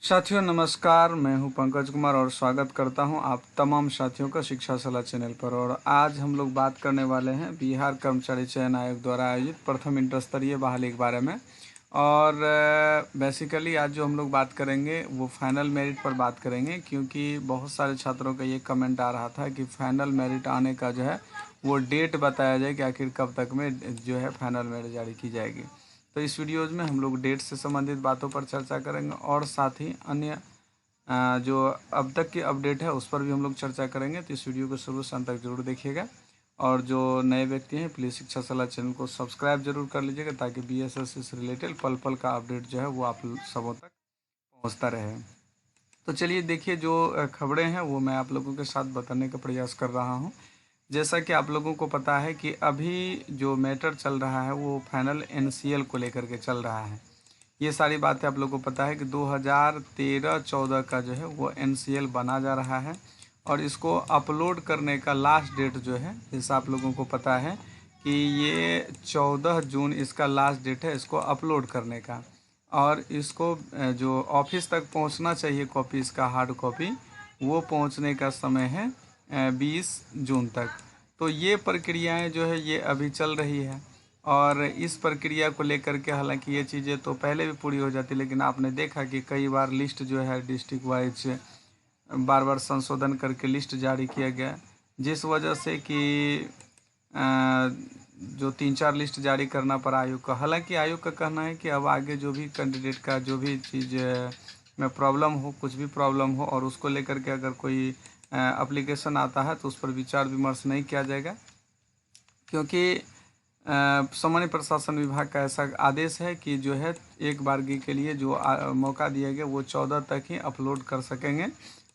साथियों नमस्कार, मैं हूं पंकज कुमार और स्वागत करता हूं आप तमाम साथियों का शिक्षा सलाह चैनल पर। और आज हम लोग बात करने वाले हैं बिहार कर्मचारी चयन आयोग द्वारा आयोजित प्रथम इंटर स्तरीय बहाली के बारे में। और बेसिकली आज जो हम लोग बात करेंगे वो फाइनल मेरिट पर बात करेंगे, क्योंकि बहुत सारे छात्रों का ये कमेंट आ रहा था कि फाइनल मेरिट आने का जो है वो डेट बताया जाए कि आखिर कब तक में जो है फाइनल मेरिट जारी की जाएगी। तो इस वीडियोज़ में हम लोग डेट से संबंधित बातों पर चर्चा करेंगे और साथ ही अन्य जो अब तक की अपडेट है उस पर भी हम लोग चर्चा करेंगे। तो इस वीडियो को शुरू से अंत तक जरूर देखिएगा। और जो नए व्यक्ति हैं प्लीज़ शिक्षा सलाह चैनल को सब्सक्राइब जरूर कर लीजिएगा, ताकि BSS से रिलेटेड पल पल का अपडेट जो है वो आप सबों तक पहुंचता रहे। तो चलिए देखिए, जो खबरें हैं वो मैं आप लोगों के साथ बताने का प्रयास कर रहा हूं। जैसा कि आप लोगों को पता है कि अभी जो मैटर चल रहा है वो फाइनल NCL को लेकर के चल रहा है। ये सारी बातें आप लोगों को पता है कि 2013-14 का जो है वो NCL बना जा रहा है और इसको अपलोड करने का लास्ट डेट जो है, जैसा आप लोगों को पता है कि ये 14 जून इसका लास्ट डेट है इसको अपलोड करने का। और इसको जो ऑफिस तक पहुंचना चाहिए कॉपी, इसका हार्ड कॉपी, वो पहुंचने का समय है 20 जून तक। तो ये प्रक्रियाएं जो है ये अभी चल रही है। और इस प्रक्रिया को लेकर के हालांकि ये चीज़ें तो पहले भी पूरी हो जाती, लेकिन आपने देखा कि कई बार लिस्ट जो है डिस्ट्रिक्ट वाइज बार बार संशोधन करके लिस्ट जारी किया गया, जिस वजह से कि जो 3-4 लिस्ट जारी करना पड़ा आयोग का। हालांकि आयोग का कहना है कि अब आगे जो भी कैंडिडेट का जो भी चीज़ में प्रॉब्लम हो, कुछ भी प्रॉब्लम हो और उसको लेकर के अगर कोई एप्लीकेशन आता है तो उस पर विचार विमर्श नहीं किया जाएगा, क्योंकि सामान्य प्रशासन विभाग का ऐसा आदेश है कि जो है एक बारगी के लिए जो मौका दिया गया वो 14 तक ही अपलोड कर सकेंगे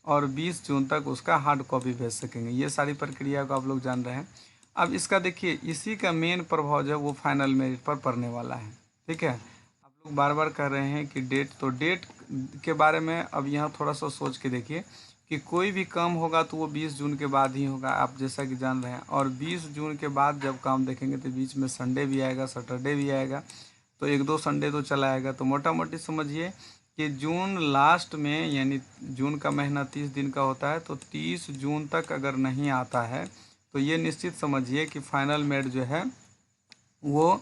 और 20 जून तक उसका हार्ड कॉपी भेज सकेंगे। ये सारी प्रक्रिया को आप लोग जान रहे हैं। अब इसका देखिए, इसी का मेन प्रभाव जो है वो फाइनल मेरिट पर पड़ने वाला है। ठीक है, आप लोग बार बार कह रहे हैं कि डेट, तो डेट के बारे में अब यहाँ थोड़ा सा सोच के देखिए कि कोई भी काम होगा तो वो 20 जून के बाद ही होगा, आप जैसा कि जान रहे हैं। और 20 जून के बाद जब काम देखेंगे तो बीच में संडे भी आएगा, सैटरडे भी आएगा, तो 1-2 संडे तो चला आएगा। तो मोटा मोटी समझिए कि जून लास्ट में, यानी जून का महीना 30 दिन का होता है, तो 30 जून तक अगर नहीं आता है तो ये निश्चित समझिए कि फाइनल मेरिट जो है वो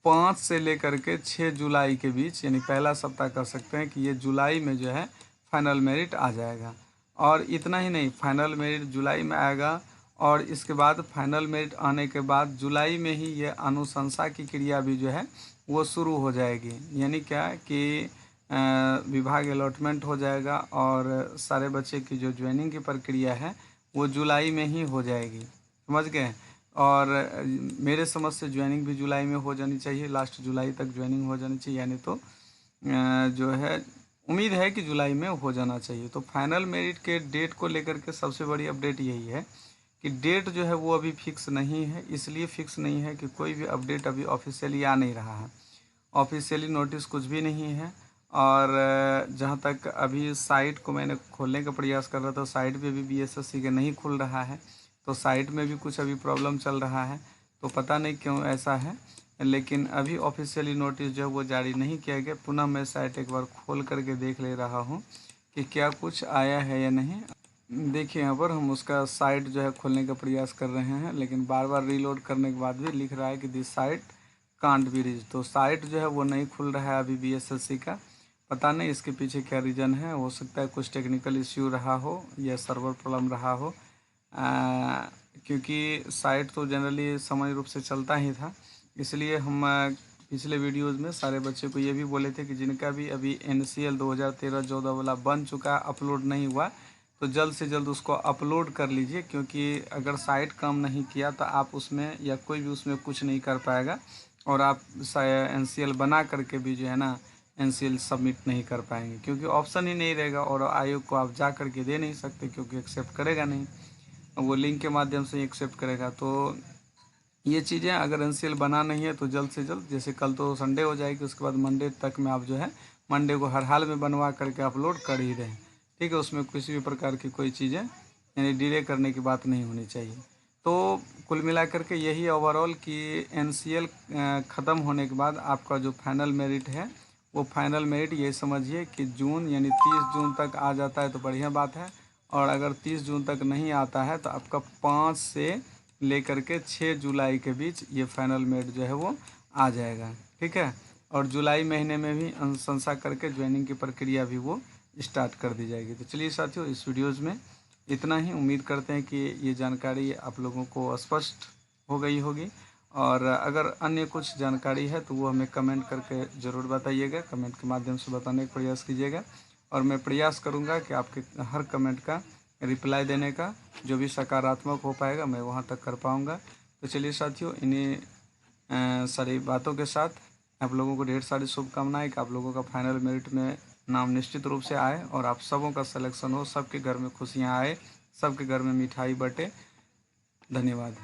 5 से लेकर के 6 जुलाई के बीच, यानी पहला सप्ताह कर सकते हैं कि ये जुलाई में जो है फाइनल मेरिट आ जाएगा। और इतना ही नहीं, फाइनल मेरिट जुलाई में आएगा और इसके बाद फाइनल मेरिट आने के बाद जुलाई में ही ये अनुशंसा की क्रिया भी जो है वो शुरू हो जाएगी। यानी क्या कि विभाग अलॉटमेंट हो जाएगा और सारे बच्चे की जो ज्वाइनिंग की प्रक्रिया है वो जुलाई में ही हो जाएगी, समझ गए। और मेरे समझ से ज्वाइनिंग भी जुलाई में हो जानी चाहिए, लास्ट जुलाई तक ज्वाइनिंग हो जानी चाहिए, यानी तो जो है उम्मीद है कि जुलाई में हो जाना चाहिए। तो फाइनल मेरिट के डेट को लेकर के सबसे बड़ी अपडेट यही है कि डेट जो है वो अभी फिक्स नहीं है। इसलिए फिक्स नहीं है कि कोई भी अपडेट अभी ऑफिशियली आ नहीं रहा है, ऑफिशियली नोटिस कुछ भी नहीं है। और जहाँ तक अभी साइट को मैंने खोलने का प्रयास कर रहा था, साइट भी अभी BSSC के नहीं खुल रहा है, तो साइट में भी कुछ अभी प्रॉब्लम चल रहा है, तो पता नहीं क्यों ऐसा है। लेकिन अभी ऑफिशियली नोटिस जो है वो जारी नहीं किया गया। पुनः मैं साइट एक बार खोल करके देख ले रहा हूँ कि क्या कुछ आया है या नहीं। देखिए यहाँ पर हम उसका साइट जो है खोलने का प्रयास कर रहे हैं, लेकिन बार बार रीलोड करने के बाद भी लिख रहा है कि this site can't be reach. तो साइट जो है वो नहीं खुल रहा है अभी BSSC का। पता नहीं इसके पीछे क्या रीज़न है, हो सकता है कुछ टेक्निकल इश्यू रहा हो या सर्वर प्रॉब्लम रहा हो, क्योंकि साइट तो जनरली सामान्य रूप से चलता ही था। इसलिए हम पिछले वीडियोस में सारे बच्चे को ये भी बोले थे कि जिनका भी अभी NCL 2013-14 वाला बन चुका, अपलोड नहीं हुआ, तो जल्द से जल्द उसको अपलोड कर लीजिए, क्योंकि अगर साइट काम नहीं किया तो आप उसमें या कोई भी उसमें कुछ नहीं कर पाएगा और आप NCL बना करके भी जो है ना NCL सबमिट नहीं कर पाएंगे, क्योंकि ऑप्शन ही नहीं रहेगा और आयोग को आप जा करके दे नहीं सकते, क्योंकि एक्सेप्ट करेगा नहीं, वो लिंक के माध्यम से एक्सेप्ट करेगा। तो ये चीज़ें अगर NCL बना नहीं है तो जल्द से जल्द, जैसे कल तो संडे हो जाएगी, उसके बाद मंडे तक में आप जो है मंडे को हर हाल में बनवा करके अपलोड कर ही दें। ठीक है, उसमें किसी भी प्रकार की कोई चीज़ें यानी डिले करने की बात नहीं होनी चाहिए। तो कुल मिलाकर के यही ओवरऑल कि NCL ख़त्म होने के बाद आपका जो फाइनल मेरिट है वो फाइनल मेरिट ये समझिए कि जून यानी 30 जून तक आ जाता है तो बढ़िया बात है, और अगर 30 जून तक नहीं आता है तो आपका 5 से लेकर के 6 जुलाई के बीच ये फाइनल मेरिट जो है वो आ जाएगा। ठीक है, और जुलाई महीने में भी अनुशंसा करके ज्वाइनिंग की प्रक्रिया भी वो स्टार्ट कर दी जाएगी। तो चलिए साथियों, इस वीडियोज़ में इतना ही। उम्मीद करते हैं कि ये जानकारी आप लोगों को स्पष्ट हो गई होगी, और अगर अन्य कुछ जानकारी है तो वो हमें कमेंट करके ज़रूर बताइएगा, कमेंट के माध्यम से बताने का प्रयास कीजिएगा, और मैं प्रयास करूँगा कि आपके हर कमेंट का रिप्लाई देने का, जो भी सकारात्मक हो पाएगा मैं वहाँ तक कर पाऊँगा। तो चलिए साथियों, इन्हीं सारी बातों के साथ आप लोगों को ढेर सारी शुभकामनाएं कि आप लोगों का फाइनल मेरिट में नाम निश्चित रूप से आए और आप सबों का सिलेक्शन हो, सबके घर में खुशियाँ आए, सबके घर में मिठाई बटे। धन्यवाद।